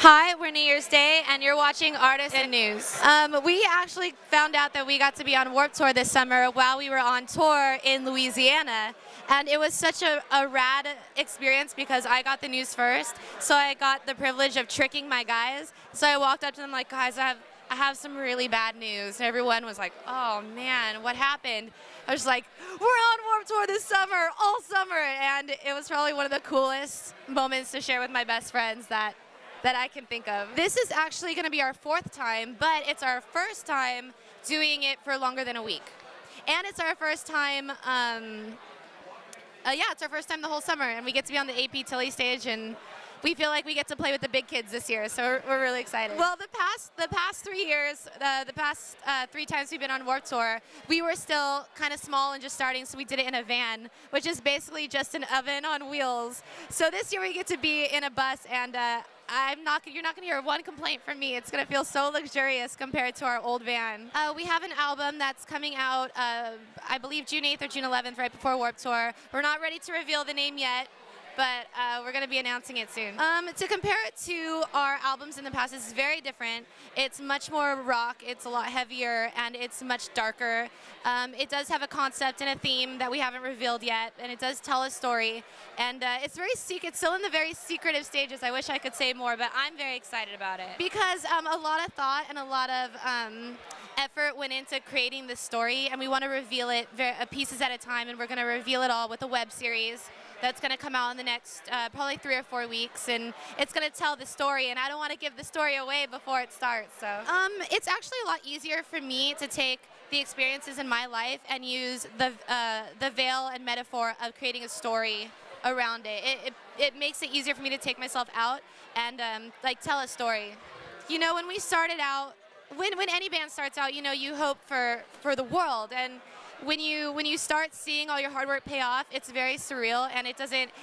Hi, we're New Year's Day, and you're watching Artists and News. We actually found out that we got to be on Warped Tour this summer while we were on tour in Louisiana, and it was such a rad experience because I got the news first, so I got the privilege of tricking my guys. So I walked up to them like, guys, I have some really bad news, and everyone was like, oh man, what happened? I was like, we're on Warped Tour this summer, all summer, and it was probably one of the coolest moments to share with my best friends that I can think of. This is actually going to be our 4th time, but it's our first time doing it for longer than a week. And it's our first time, it's our first time the whole summer, and we get to be on the AP Tilly stage, and we feel like we get to play with the big kids this year, so we're really excited. Well, the past 3 years, the past 3 times we've been on Warped Tour, we were still kind of small and just starting, so we did it in a van, which is basically just an oven on wheels. So this year we get to be in a bus, and you're not going to hear one complaint from me. It's going to feel so luxurious compared to our old van. We have an album that's coming out, I believe June 8th or June 11th, right before Warped Tour. We're not ready to reveal the name yet, but we're going to be announcing it soon. To compare it to our albums in the past, it's very different. It's much more rock, it's a lot heavier, and it's much darker. It does have a concept and a theme that we haven't revealed yet, and it does tell a story. And it's very secret, still in the very secretive stages. I wish I could say more, but I'm very excited about it. Because a lot of thought and a lot of effort went into creating this story, and we want to reveal it pieces at a time, and we're going to reveal it all with a web series that's going to come out in the next probably 3 or 4 weeks, and it's going to tell the story, and I don't want to give the story away before it starts. So it's actually a lot easier for me to take the experiences in my life and use the veil and metaphor of creating a story around it. It makes it easier for me to take myself out and like tell a story. You know, when we started out, when any band starts out, you know, you hope for the world, and when you start seeing all your hard work pay off, it's very surreal, and it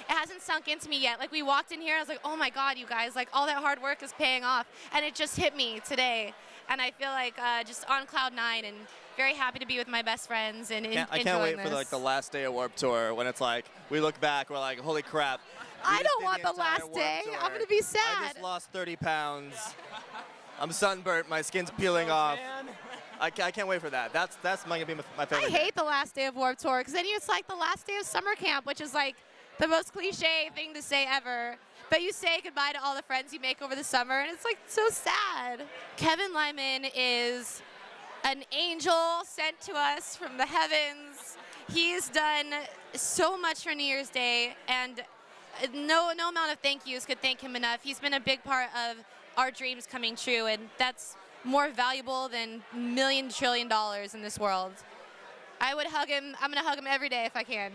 hasn't sunk into me yet. Like, we walked in here, I was like, oh my God, you guys, like, all that hard work is paying off, and it just hit me today, and I feel like just on cloud 9 and very happy to be with my best friends and I can't wait for like the last day of Warped Tour when it's like we look back, we're like, holy crap. I don't want the last day. I'm gonna be sad. I just lost 30 pounds. I'm sunburnt. My skin's peeling off. Man. I can't wait for that. That's gonna be my favorite. I hate the last day of Warped Tour because then it's like the last day of summer camp, which is like the most cliche thing to say ever. But you say goodbye to all the friends you make over the summer, and it's like so sad. Kevin Lyman is an angel sent to us from the heavens. He's done so much for New Year's Day, and no amount of thank yous could thank him enough. He's been a big part of our dreams coming true, and that's more valuable than $1 trillion in this world. I would hug him. I'm going to hug him every day if I can.